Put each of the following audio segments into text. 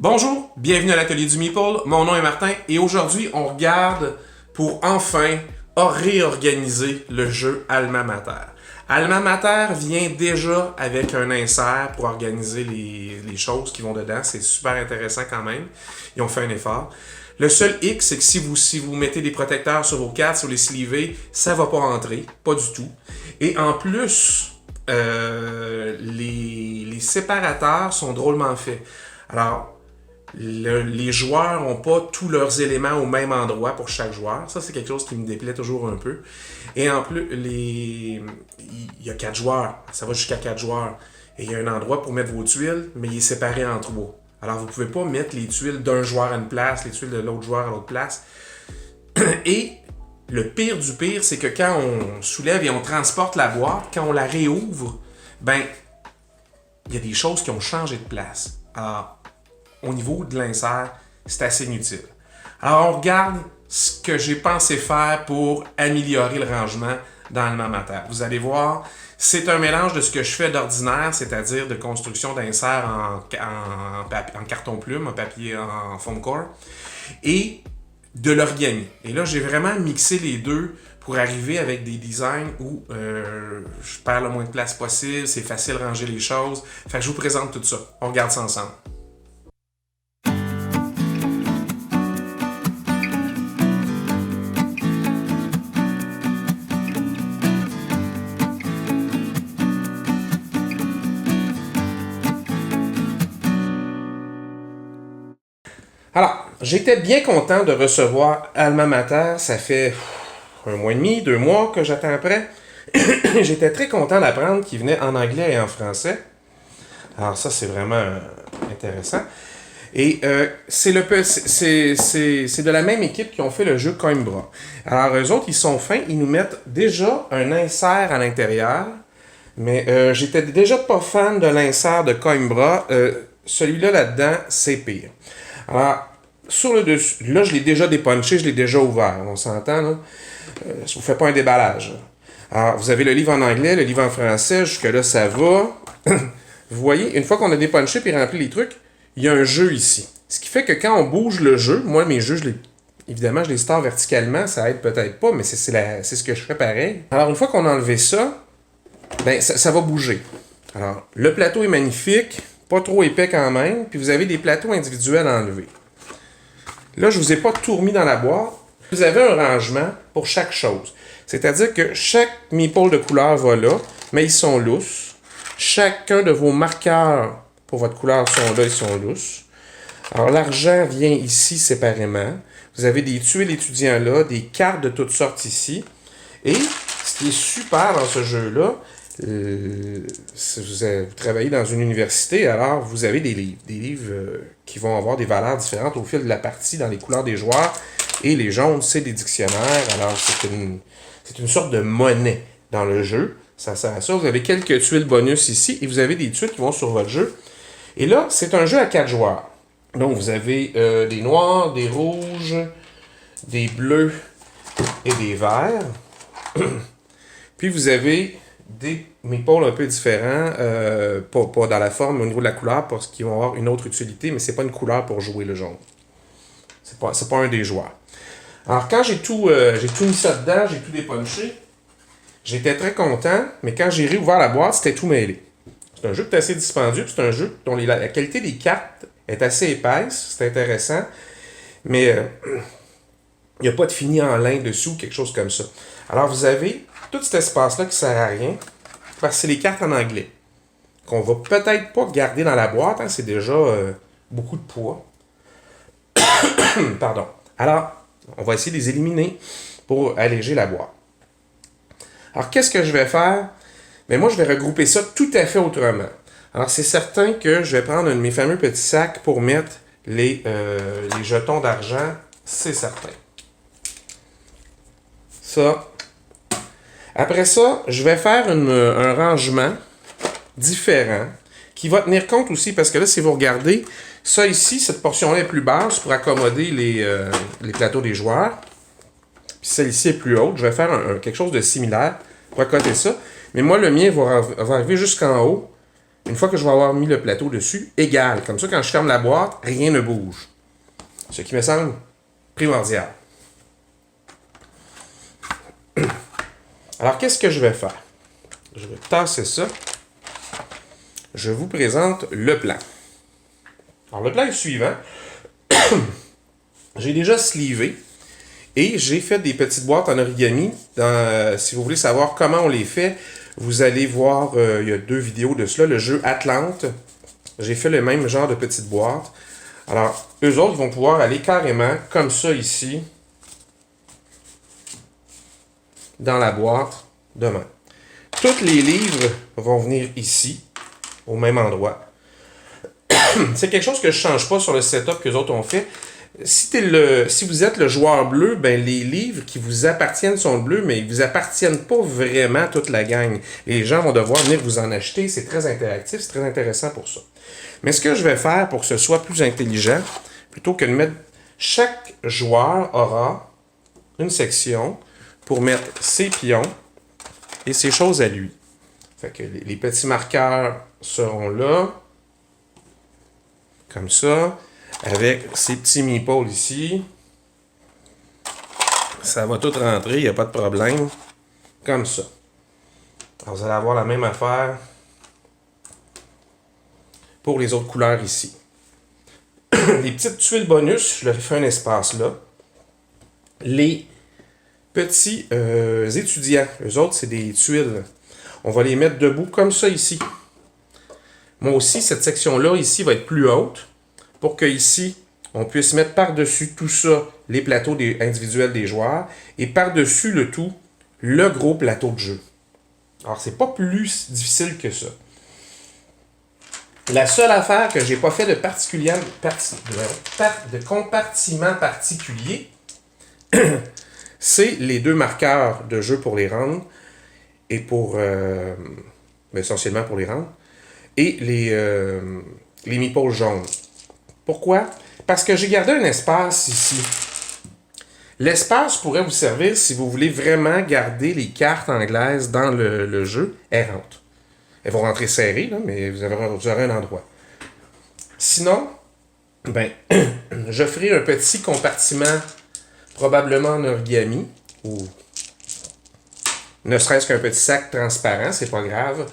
Bonjour, bienvenue à l'atelier du Meeple. Mon nom est Martin et aujourd'hui on regarde pour enfin réorganiser le jeu Alma Mater. Alma Mater vient déjà avec un insert pour organiser les choses qui vont dedans. C'est super intéressant quand même. Ils ont fait un effort. Le seul hic, c'est que si vous mettez des protecteurs sur vos cartes, si vous les sleevez, ça va pas entrer. Pas du tout. Et en plus, les séparateurs sont drôlement faits. Alors, les joueurs n'ont pas tous leurs éléments au même endroit pour chaque joueur. Ça, c'est quelque chose qui me déplaît toujours un peu. Et en plus, il y a 4 joueurs. Ça va jusqu'à 4 joueurs. Et il y a un endroit pour mettre vos tuiles, mais il est séparé en 3. Alors, vous ne pouvez pas mettre les tuiles d'un joueur à une place, les tuiles de l'autre joueur à l'autre place. Et le pire du pire, c'est que quand on soulève et on transporte la boîte, quand on la réouvre, ben, il y a des choses qui ont changé de place. Alors, au niveau de l'insert, c'est assez inutile. Alors, on regarde ce que j'ai pensé faire pour améliorer le rangement dans Alma Mater. Vous allez voir, c'est un mélange de ce que je fais d'ordinaire, c'est-à-dire de construction d'inserts en carton-plume, en papier, en foam core, et de l'origami. Et là, j'ai vraiment mixé les deux pour arriver avec des designs où je perds le moins de place possible, c'est facile de ranger les choses. Fait que je vous présente tout ça. On regarde ça ensemble. Alors, j'étais bien content de recevoir Alma Mater. Ça fait 1 mois et demi, 2 mois que j'attends après. J'étais très content d'apprendre qu'il venait en anglais et en français. Alors ça, c'est vraiment intéressant. Et c'est de la même équipe qui ont fait le jeu Coimbra. Alors eux autres, ils sont fins. Ils nous mettent déjà un insert à l'intérieur. Mais j'étais déjà pas fan de l'insert de Coimbra. Celui-là, là-dedans, c'est pire. Alors, sur le dessus, là, je l'ai déjà dépunché, je l'ai déjà ouvert. On s'entend, là? Je vous fais pas un déballage. Alors, vous avez le livre en anglais, le livre en français, jusque-là, ça va. Vous voyez, une fois qu'on a dépunché et rempli les trucs, il y a un jeu ici. Ce qui fait que quand on bouge le jeu, moi, mes jeux, évidemment, je les store verticalement, ça aide peut-être pas, mais c'est ce que je fais pareil. Alors, une fois qu'on a enlevé ça, ben, ça va bouger. Alors, le plateau est magnifique. Pas trop épais quand même, puis vous avez des plateaux individuels à enlever. Là, je ne vous ai pas tout remis dans la boîte. Vous avez un rangement pour chaque chose. C'est-à-dire que chaque meeple de couleur va là, mais ils sont lousses. Chacun de vos marqueurs pour votre couleur sont là, ils sont lousses. Alors, l'argent vient ici séparément. Vous avez des tuiles étudiants là, des cartes de toutes sortes ici. Et ce qui est super dans ce jeu-là, si vous travaillez dans une université, alors vous avez des livres qui vont avoir des valeurs différentes au fil de la partie dans les couleurs des joueurs. Et les jaunes, c'est des dictionnaires. Alors, c'est une sorte de monnaie dans le jeu. Ça sert à ça. Vous avez quelques tuiles bonus ici et vous avez des tuiles qui vont sur votre jeu. Et là, c'est un jeu à 4 joueurs. Donc, vous avez des noirs, des rouges, des bleus et des verts. Puis, vous avez des meeples un peu différents, pas dans la forme, mais au niveau de la couleur, parce qu'ils vont avoir une autre utilité, mais c'est pas une couleur pour jouer le jaune. C'est pas un des joueurs. Alors, quand j'ai tout mis ça dedans, j'ai tout dépunché, j'étais très content, mais quand j'ai réouvert la boîte, c'était tout mêlé. C'est un jeu qui est assez dispendieux, c'est un jeu dont la qualité des cartes est assez épaisse, c'est intéressant, mais il n'y a pas de fini en lin dessus ou quelque chose comme ça. Alors, vous avez tout cet espace-là qui ne sert à rien, parce que c'est les cartes en anglais, qu'on va peut-être pas garder dans la boîte, hein, c'est déjà beaucoup de poids. Pardon. Alors, on va essayer de les éliminer pour alléger la boîte. Alors, qu'est-ce que je vais faire? Bien, moi, je vais regrouper ça tout à fait autrement. Alors, c'est certain que je vais prendre un de mes fameux petits sacs pour mettre les jetons d'argent, c'est certain. Ça. Après ça, je vais faire un rangement différent qui va tenir compte aussi, parce que là, si vous regardez, ça ici, cette portion-là est plus basse pour accommoder les plateaux des joueurs. Puis celle-ci est plus haute. Je vais faire quelque chose de similaire pour accoter ça. Mais moi, le mien va arriver jusqu'en haut une fois que je vais avoir mis le plateau dessus, égal. Comme ça, quand je ferme la boîte, rien ne bouge. Ce qui me semble primordial. Alors, qu'est-ce que je vais faire? Je vais tasser ça. Je vous présente le plan. Alors, le plan est le suivant. J'ai déjà slivé et j'ai fait des petites boîtes en origami. Si vous voulez savoir comment on les fait, vous allez voir, il y a 2 vidéos de cela, le jeu Atlante. J'ai fait le même genre de petites boîtes. Alors, eux autres vont pouvoir aller carrément comme ça ici, dans la boîte de même. Tous les livres vont venir ici, au même endroit. C'est quelque chose que je ne change pas sur le setup que les autres ont fait. Si vous êtes le joueur bleu, ben les livres qui vous appartiennent sont bleus, mais ils ne vous appartiennent pas vraiment toute la gang. Les gens vont devoir venir vous en acheter. C'est très interactif, c'est très intéressant pour ça. Mais ce que je vais faire pour que ce soit plus intelligent, plutôt que de mettre... Chaque joueur aura une section pour mettre ses pions et ses choses à lui. Fait que les petits marqueurs seront là, comme ça, avec ces petits meeples ici. Ça va tout rentrer, il n'y a pas de problème. Comme ça. Alors, vous allez avoir la même affaire pour les autres couleurs ici. Les petites tuiles bonus, je leur ai fait un espace là. Les petits étudiants, eux autres, c'est des tuiles. On va les mettre debout comme ça ici. Moi aussi, cette section-là, ici, va être plus haute pour que ici, on puisse mettre par-dessus tout ça les plateaux individuels des joueurs et par-dessus le tout, le gros plateau de jeu. Alors, c'est pas plus difficile que ça. La seule affaire que j'ai pas fait de compartiment particulier, c'est les 2 marqueurs de jeu pour les rendre et pour essentiellement pour les rendre et les meeples jaunes. Pourquoi? Parce que j'ai gardé un espace ici. L'espace pourrait vous servir si vous voulez vraiment garder les cartes anglaises dans le jeu errantes. Elles vont rentrer serrées, là, mais vous aurez un endroit. Sinon, ben, je ferai un petit compartiment, probablement en origami, ou ne serait-ce qu'un petit sac transparent, c'est pas grave.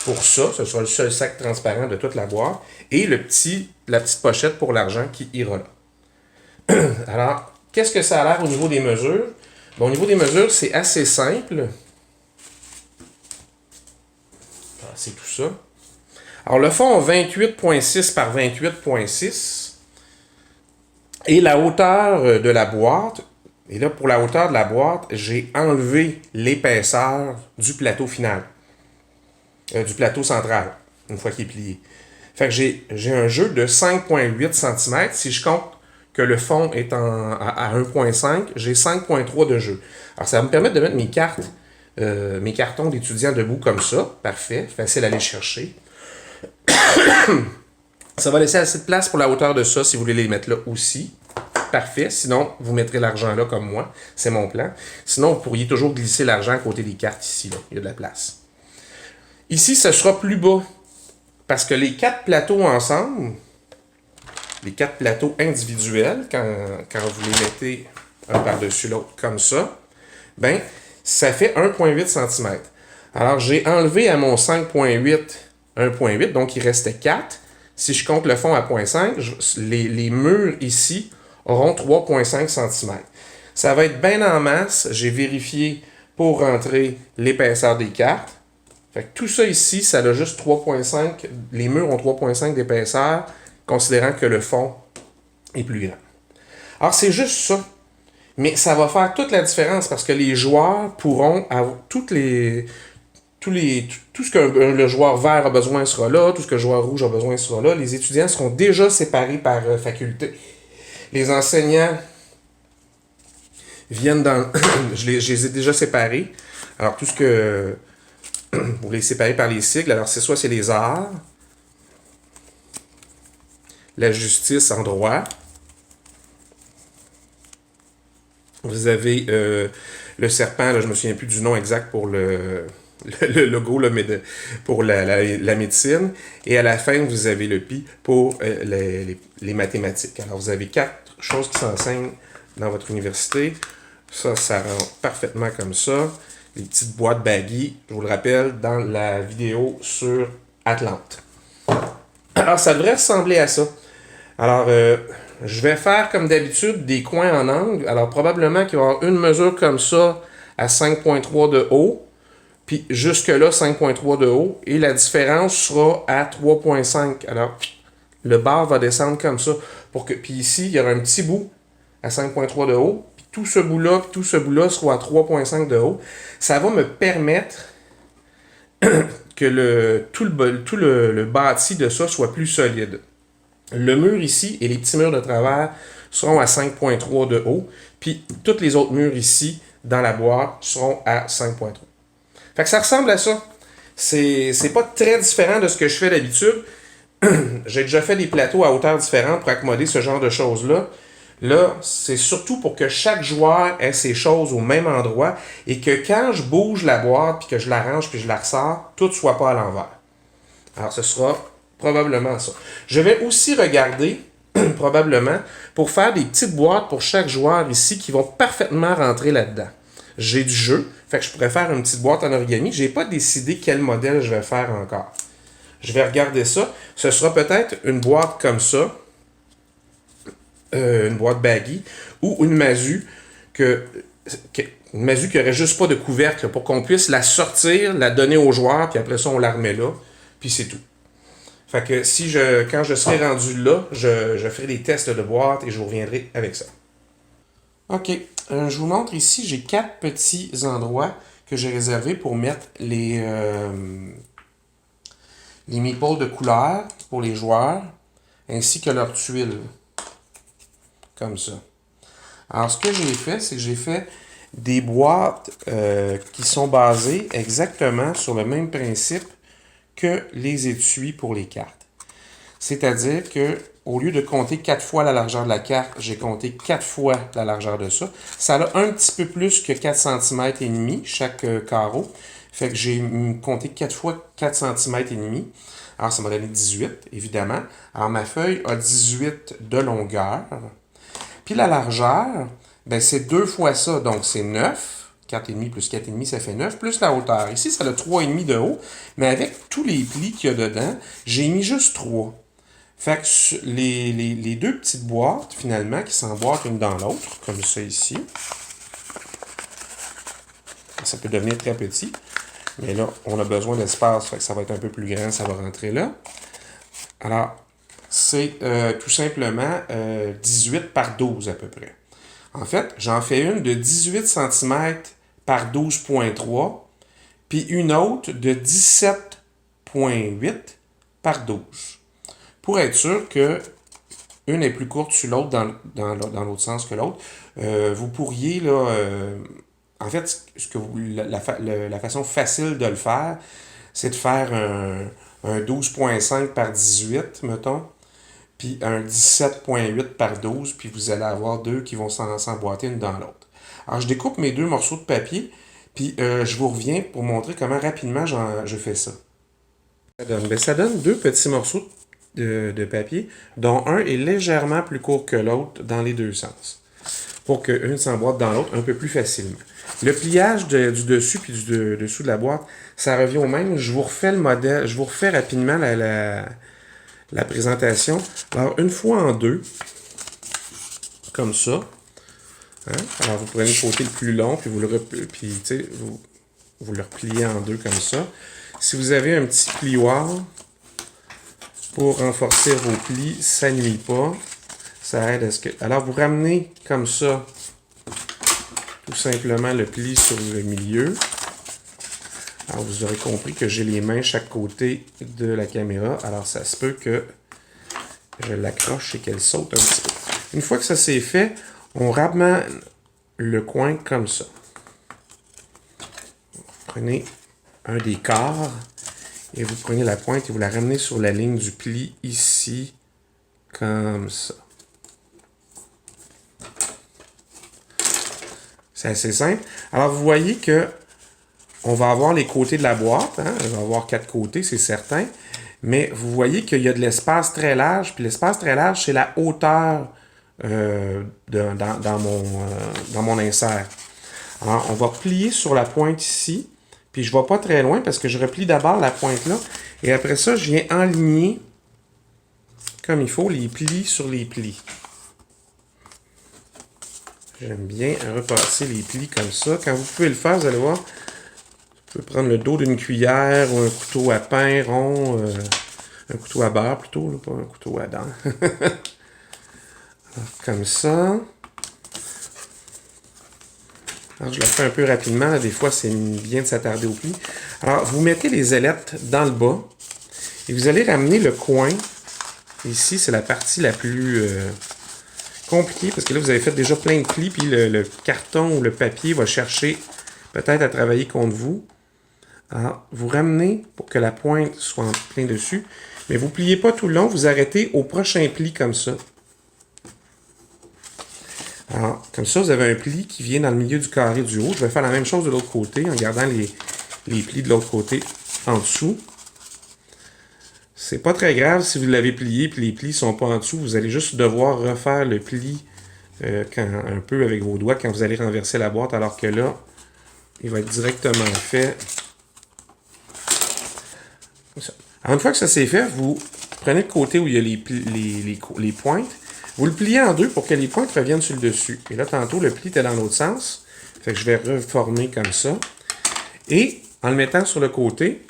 Pour ça, ce sera le seul sac transparent de toute la boîte. Et la petite pochette pour l'argent qui ira là. Alors, qu'est-ce que ça a l'air au niveau des mesures? Bon, au niveau des mesures, c'est assez simple. C'est tout ça. Alors, le fond, 28.6 par 28.6. Et la hauteur de la boîte, et là, pour la hauteur de la boîte, j'ai enlevé l'épaisseur du plateau final. Du plateau central, une fois qu'il est plié. Fait que j'ai un jeu de 5.8 cm. Si je compte que le fond est à 1.5, j'ai 5.3 de jeu. Alors, ça va me permettre de mettre mes cartes, mes cartons d'étudiants debout comme ça. Parfait, facile à aller chercher. Ça va laisser assez de place pour la hauteur de ça si vous voulez les mettre là aussi. Parfait. Sinon, vous mettrez l'argent là comme moi. C'est mon plan. Sinon, vous pourriez toujours glisser l'argent à côté des cartes ici. Là. Il y a de la place. Ici, ce sera plus bas. Parce que les 4 plateaux ensemble, les 4 plateaux individuels, quand vous les mettez un par-dessus l'autre comme ça, ben, ça fait 1,8 cm. Alors, j'ai enlevé à mon 5,8 1,8, donc il restait 4. Si je compte le fond à 0,5, les murs ici auront 3,5 cm. Ça va être bien en masse. J'ai vérifié pour rentrer l'épaisseur des cartes. Fait que tout ça ici, ça a juste 3,5. Les murs ont 3,5 d'épaisseur, considérant que le fond est plus grand. Alors, c'est juste ça. Mais ça va faire toute la différence parce que les joueurs pourront avoir tout ce que le joueur vert a besoin sera là, tout ce que le joueur rouge a besoin sera là. Les étudiants seront déjà séparés par faculté. Les enseignants viennent dans... je les ai déjà séparés. Alors, tout ce que... vous les séparez par les sigles. Alors, c'est les arts, la justice en droit. Vous avez le serpent, là, je ne me souviens plus du nom exact pour le le logo là, pour la médecine. Et à la fin, vous avez le pi pour les mathématiques. Alors, vous avez 4 choses qui s'enseignent dans votre université. Ça rend parfaitement comme ça. Les petites boîtes baggy, je vous le rappelle, dans la vidéo sur Atlante. Alors, ça devrait ressembler à ça. Alors, je vais faire comme d'habitude des coins en angle. Alors, probablement qu'il va y avoir une mesure comme ça à 5,3 de haut. Puis jusque-là, 5,3 de haut. Et la différence sera à 3,5. Alors, le bar va descendre comme ça. Puis ici, il y aura un petit bout à 5,3 de haut. Puis tout ce bout-là sera à 3,5 de haut. Ça va me permettre que tout le bâti de ça soit plus solide. Le mur ici et les petits murs de travers seront à 5,3 de haut. Puis tous les autres murs ici, dans la boîte, seront à 5,3. Fait que ça ressemble à ça. C'est pas très différent de ce que je fais d'habitude. J'ai déjà fait des plateaux à hauteur différente pour accommoder ce genre de choses-là. Là, c'est surtout pour que chaque joueur ait ses choses au même endroit et que quand je bouge la boîte, puis que je la range, puis je la ressors, tout ne soit pas à l'envers. Alors, ce sera probablement ça. Je vais aussi regarder, probablement, pour faire des petites boîtes pour chaque joueur ici qui vont parfaitement rentrer là-dedans. J'ai du jeu, fait que je pourrais faire une petite boîte en origami. Je n'ai pas décidé quel modèle je vais faire encore. Je vais regarder ça. Ce sera peut-être une boîte comme ça, une boîte baggy, ou une masu qui n'aurait juste pas de couvercle pour qu'on puisse la sortir, la donner aux joueurs, puis après ça, on la remet là, puis c'est tout. Fait que quand je serai rendu là, je ferai des tests de boîte et je vous reviendrai avec ça. OK. Je vous montre ici, j'ai 4 petits endroits que j'ai réservés pour mettre les meeples de couleur pour les joueurs, ainsi que leurs tuiles. Comme ça. Alors, ce que j'ai fait, c'est que j'ai fait des boîtes qui sont basées exactement sur le même principe que les étuis pour les cartes. C'est-à-dire que au lieu de compter 4 fois la largeur de la carte, j'ai compté 4 fois la largeur de ça. Ça a un petit peu plus que 4 cm et demi chaque carreau. Fait que j'ai compté 4 fois 4 cm et demi. Alors, ça m'a donné 18, évidemment. Alors, ma feuille a 18 de longueur. Puis la largeur, ben c'est 2 fois ça, donc c'est 9. 4,5 plus 4,5, ça fait 9, plus la hauteur. Ici, ça a 3,5 de haut, mais avec tous les plis qu'il y a dedans, j'ai mis juste 3. Fait que les deux petites boîtes, finalement, qui s'emboîtent une dans l'autre, comme ça ici, ça peut devenir très petit, mais là, on a besoin d'espace, fait que ça va être un peu plus grand, ça va rentrer là. Alors, c'est tout simplement 18 par 12 à peu près. En fait, j'en fais une de 18 cm par 12,3, puis une autre de 17,8 par 12. Pour être sûr que une est plus courte sur l'autre dans l'autre sens que l'autre, vous pourriez, là, en fait, la façon facile de le faire, c'est de faire un 12,5 par 18, mettons, puis un 17,8 par 12, puis vous allez avoir deux qui vont s'emboîter une dans l'autre. Alors, je découpe mes deux morceaux de papier, puis je vous reviens pour montrer comment rapidement je fais ça. Ça donne deux petits morceaux de papier, dont un est légèrement plus court que l'autre dans les deux sens, pour qu'une s'emboîte dans l'autre un peu plus facilement. Le pliage du dessus puis du dessous de la boîte, ça revient au même. Je vous refais le modèle, je vous refais rapidement la présentation. Alors, une fois en deux, comme ça. Hein? Alors, vous prenez le côté le plus long, puis vous le repliez en deux comme ça. Si vous avez un petit plioir pour renforcer vos plis, ça ne nuit pas. Ça aide à ce que... Alors, vous ramenez comme ça, tout simplement, le pli sur le milieu. Alors, vous aurez compris que j'ai les mains chaque côté de la caméra. Alors, ça se peut que je l'accroche et qu'elle saute un petit peu. Une fois que ça c'est fait, on ramène le coin comme ça. Vous prenez un des quarts et vous prenez la pointe et vous la ramenez sur la ligne du pli ici, comme ça. C'est assez simple. Alors, vous voyez que on va avoir les côtés de la boîte. Hein? On va avoir 4 côtés, c'est certain. Mais vous voyez qu'il y a de l'espace très large. Puis l'espace très large, c'est la hauteur dans mon insert. Alors, on va plier sur la pointe ici. Puis je ne vais pas très loin parce que je replie d'abord la pointe là. Et après ça, je viens enligner comme il faut les plis sur les plis. J'aime bien repasser les plis comme ça. Quand vous pouvez le faire, vous allez voir, vous pouvez prendre le dos d'une cuillère ou un couteau à pain rond, un couteau à beurre plutôt, là, pas un couteau à dents. Comme ça. Alors, je le fais un peu rapidement. Là, des fois, c'est bien de s'attarder au pli. Alors, vous mettez les ailettes dans le bas et vous allez ramener le coin. Ici, c'est la partie la plus compliquée parce que là, vous avez fait déjà plein de plis puis le carton ou le papier va chercher peut-être à travailler contre vous. Alors, vous ramenez pour que la pointe soit en plein dessus. Mais vous ne pliez pas tout le long. Vous arrêtez au prochain pli comme ça. Alors, comme ça, vous avez un pli qui vient dans le milieu du carré du haut. Je vais faire la même chose de l'autre côté en gardant les plis de l'autre côté en dessous. C'est pas très grave si vous l'avez plié et les plis ne sont pas en dessous. Vous allez juste devoir refaire le pli un peu avec vos doigts quand vous allez renverser la boîte. Alors que là, il va être directement fait. Alors, une fois que ça c'est fait, vous prenez le côté où il y a les pointes. Vous le pliez en deux pour que les pointes reviennent sur le dessus. Et là, tantôt, le pli était dans l'autre sens. Fait que je vais reformer comme ça. Et en le mettant sur le côté,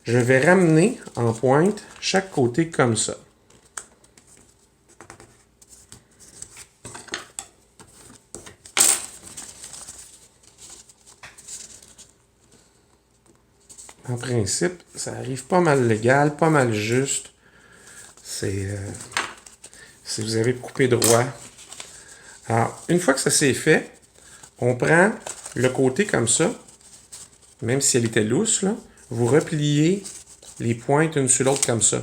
je vais ramener en pointe chaque côté comme ça. En principe, ça arrive pas mal légal, pas mal juste. C'est... si vous avez coupé droit. Alors, une fois que ça c'est fait, on prend le côté comme ça, même si elle était lousse, là, vous repliez les pointes une sur l'autre comme ça.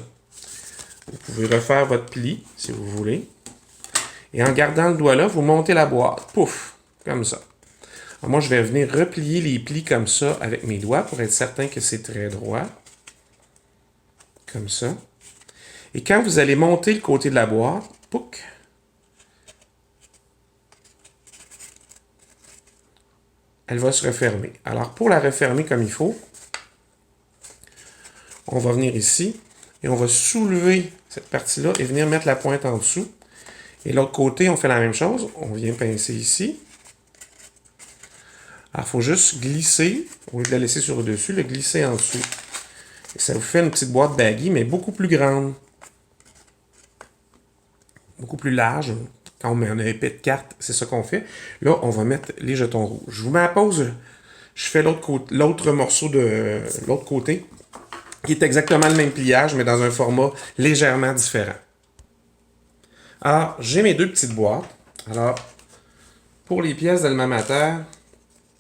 Vous pouvez refaire votre pli, si vous voulez. Et en gardant le doigt là, vous montez la boîte. Pouf! Comme ça. Alors, moi, je vais venir replier les plis comme ça avec mes doigts pour être certain que c'est très droit. Comme ça. Et quand vous allez monter le côté de la boîte, pouc, elle va se refermer. Alors, pour la refermer comme il faut, on va venir ici et on va soulever cette partie-là et venir mettre la pointe en dessous. Et l'autre côté, on fait la même chose. On vient pincer ici. Alors, il faut juste glisser, au lieu de la laisser sur le dessus, le glisser en dessous. Et ça vous fait une petite boîte baggy, mais beaucoup plus grande. Beaucoup plus large. Quand on met un épais de carte, c'est ça qu'on fait. Là, on va mettre les jetons rouges. Je vous mets à pause. Je fais l'autre morceau de l'autre côté, qui est exactement le même pliage, mais dans un format légèrement différent. Alors, j'ai mes deux petites boîtes. Alors, pour les pièces d'Alma Mater,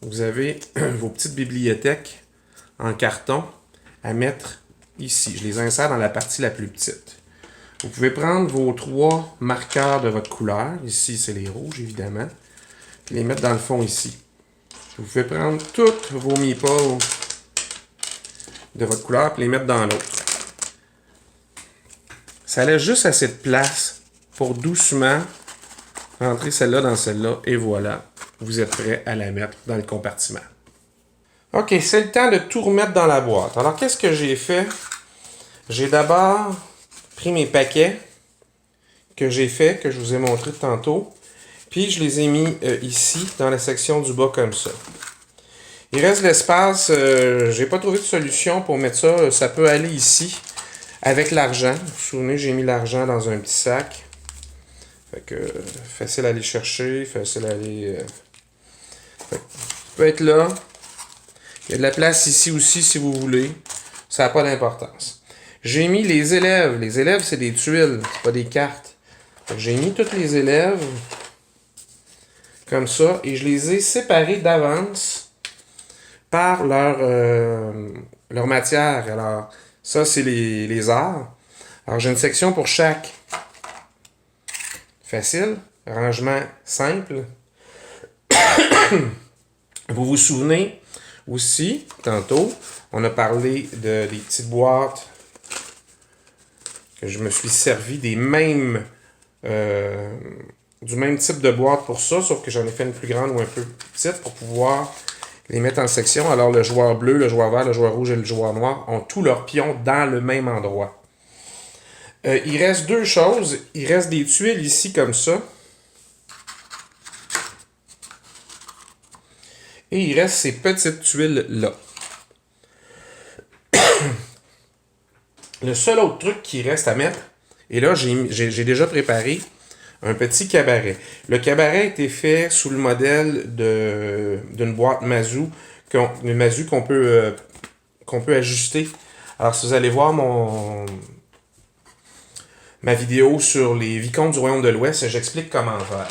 vous avez vos petites bibliothèques en carton à mettre ici. Je les insère dans la partie la plus petite. Vous pouvez prendre vos 3 marqueurs de votre couleur. Ici, c'est les rouges, évidemment. Puis les mettre dans le fond ici. Vous pouvez prendre toutes vos meeples de votre couleur et les mettre dans l'autre. Ça laisse juste assez de place pour doucement rentrer celle-là dans celle-là. Et voilà, vous êtes prêt à la mettre dans le compartiment. OK, c'est le temps de tout remettre dans la boîte. Alors, qu'est-ce que j'ai fait? J'ai d'abord pris mes paquets que j'ai fait, que je vous ai montré tantôt, puis je les ai mis ici, dans la section du bas comme ça. Il reste l'espace, j'ai pas trouvé de solution pour mettre ça, ça peut aller ici, avec l'argent. Vous vous souvenez, j'ai mis l'argent dans un petit sac. Fait que, facile à aller chercher, facile à aller... Fait que, ça peut être là. Il y a de la place ici aussi, si vous voulez. Ça n'a pas d'importance. J'ai mis les élèves. Les élèves, c'est des tuiles, c'est pas des cartes. J'ai mis toutes les élèves comme ça et je les ai séparés d'avance par leur matière. Alors, ça, c'est les arts. Alors, j'ai une section pour chaque. Facile. Rangement simple. Vous vous souvenez, Aussi, tantôt, on a parlé des petites boîtes que je me suis servi des mêmes... du même type de boîte pour ça, sauf que j'en ai fait une plus grande ou un peu plus petite pour pouvoir les mettre en section. Alors le joueur bleu, le joueur vert, le joueur rouge et le joueur noir ont tous leurs pions dans le même endroit. Il reste deux choses. Il reste des tuiles ici comme ça. Et il reste ces petites tuiles-là. Le seul autre truc qui reste à mettre, et là j'ai déjà préparé un petit cabaret. Le cabaret a été fait sous le modèle d'une boîte Mazou, qu'on peut ajuster. Alors si vous allez voir ma vidéo sur les vicomtes du Royaume de l'Ouest, j'explique comment faire.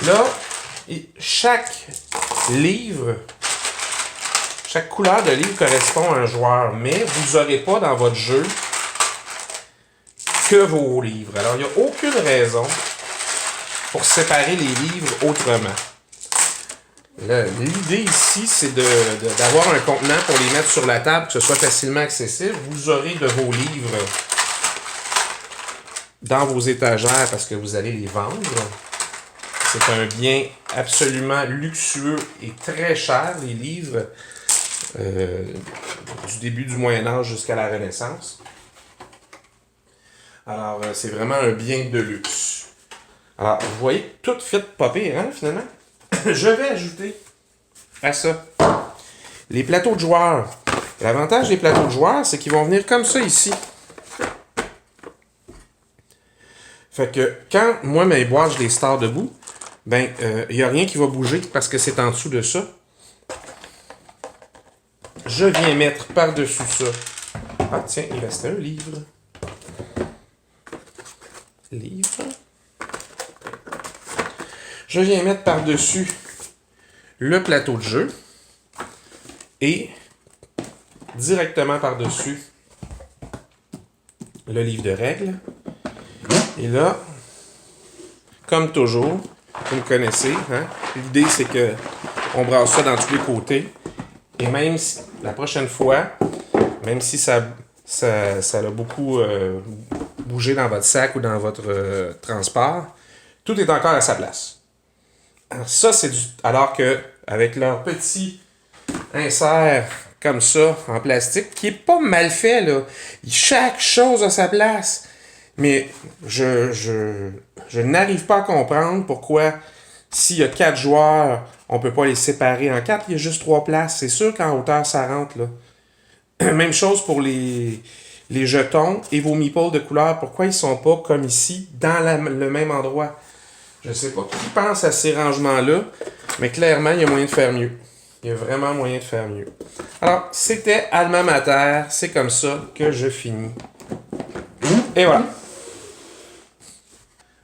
Là, chaque livre, chaque couleur de livre correspond à un joueur, mais vous n'aurez pas dans votre jeu que vos livres. Alors, il n'y a aucune raison pour séparer les livres autrement. L'idée ici, c'est d'avoir un contenant pour les mettre sur la table, que ce soit facilement accessible. Vous aurez de vos livres dans vos étagères parce que vous allez les vendre. C'est un bien absolument luxueux et très cher, les livres du début du Moyen-Âge jusqu'à la Renaissance. Alors, c'est vraiment un bien de luxe. Alors, vous voyez, tout fit pas pire, hein, finalement? Je vais ajouter à ça les plateaux de joueurs. L'avantage des plateaux de joueurs, c'est qu'ils vont venir comme ça ici. Fait que quand moi, mes boîtes, je les store debout, ben, il n'y a rien qui va bouger parce que c'est en dessous de ça. Je viens mettre par-dessus ça. Ah, tiens, il restait un livre. Je viens mettre par-dessus le plateau de jeu et directement par-dessus le livre de règles. Et là, comme toujours, vous me connaissez, hein? L'idée c'est que on brasse ça dans tous les côtés. Et même si, la prochaine fois, même si ça a beaucoup bougé dans votre sac ou dans votre transport, tout est encore à sa place. Alors ça, alors que avec leur petit insert comme ça, en plastique, qui est pas mal fait, là. Chaque chose a sa place. Mais je n'arrive pas à comprendre pourquoi, s'il y a 4 joueurs, on peut pas les séparer en 4, il y a juste 3 places. C'est sûr qu'en hauteur, ça rentre, là. Même chose pour les jetons et vos meeples de couleur. Pourquoi ils sont pas comme ici, dans le même endroit? Je sais pas qui pense à ces rangements-là, mais clairement, il y a moyen de faire mieux. Il y a vraiment moyen de faire mieux. Alors, c'était Alma Mater. C'est comme ça que je finis. Et voilà.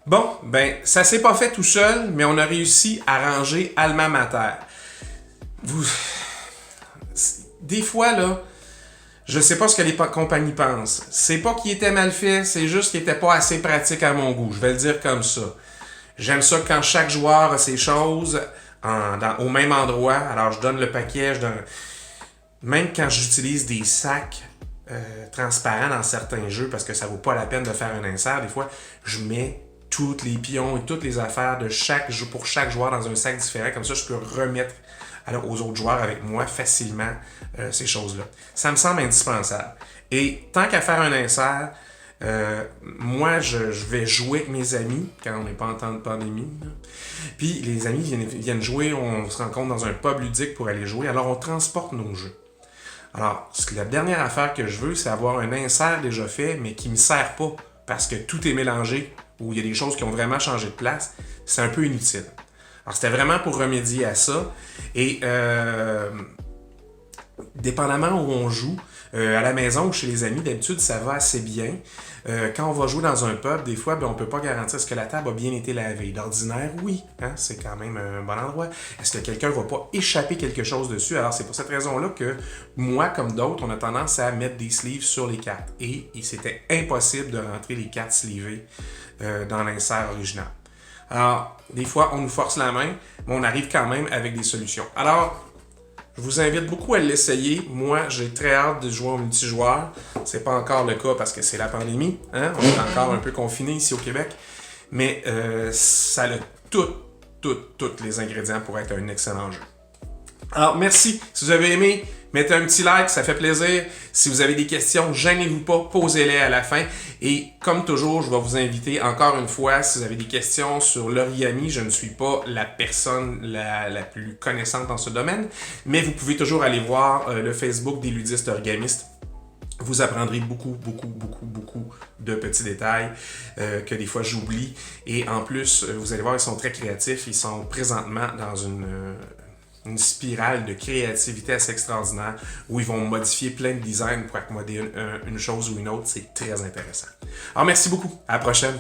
Bon, ben, ça s'est pas fait tout seul, mais on a réussi à ranger Alma Mater. Des fois, là, je sais pas ce que les compagnies pensent. C'est pas qu'il était mal fait, c'est juste qu'il était pas assez pratique à mon goût. Je vais le dire comme ça. J'aime ça quand chaque joueur a ses choses au même endroit. Alors, je donne le paquet, même quand j'utilise des sacs transparents dans certains jeux, parce que ça vaut pas la peine de faire un insert, des fois, je mets tous les pions et toutes les affaires pour chaque joueur dans un sac différent. Comme ça, je peux remettre aux autres joueurs avec moi facilement ces choses-là. Ça me semble indispensable. Et tant qu'à faire un insert, moi, je vais jouer avec mes amis quand on n'est pas en temps de pandémie. Là. Puis les amis viennent jouer, on se rencontre dans un pub ludique pour aller jouer. Alors, on transporte nos jeux. Alors, la dernière affaire que je veux, c'est avoir un insert déjà fait, mais qui ne me sert pas parce que tout est mélangé ou il y a des choses qui ont vraiment changé de place. C'est un peu inutile. Alors, c'était vraiment pour remédier à ça. Et dépendamment où on joue, à la maison ou chez les amis, d'habitude, ça va assez bien. Quand on va jouer dans un pub, des fois, on ne peut pas garantir est-ce que la table a bien été lavée. D'ordinaire, oui, hein, c'est quand même un bon endroit. Est-ce que quelqu'un ne va pas échapper quelque chose dessus? Alors, c'est pour cette raison-là que moi, comme d'autres, on a tendance à mettre des sleeves sur les cartes. Et c'était impossible de rentrer les cartes sleevées dans l'insert original. Alors, des fois, on nous force la main, mais on arrive quand même avec des solutions. Alors, Je vous invite beaucoup à l'essayer. Moi, j'ai très hâte de jouer au multijoueur. C'est pas encore le cas parce que c'est la pandémie. Hein? On est encore un peu confinés ici au Québec. Mais ça a tous les ingrédients pour être un excellent jeu. Alors, merci. Si vous avez aimé, mettez un petit like, ça fait plaisir. Si vous avez des questions, gênez-vous pas, posez-les à la fin. Et comme toujours, je vais vous inviter encore une fois, si vous avez des questions sur l'origami, je ne suis pas la personne la plus connaissante dans ce domaine, mais vous pouvez toujours aller voir le Facebook des ludistes origamistes. Vous apprendrez beaucoup de petits détails que des fois j'oublie. Et en plus, vous allez voir, ils sont très créatifs. Ils sont présentement dans une spirale de créativité assez extraordinaire où ils vont modifier plein de designs pour accommoder une chose ou une autre. C'est très intéressant. Alors, merci beaucoup. À la prochaine.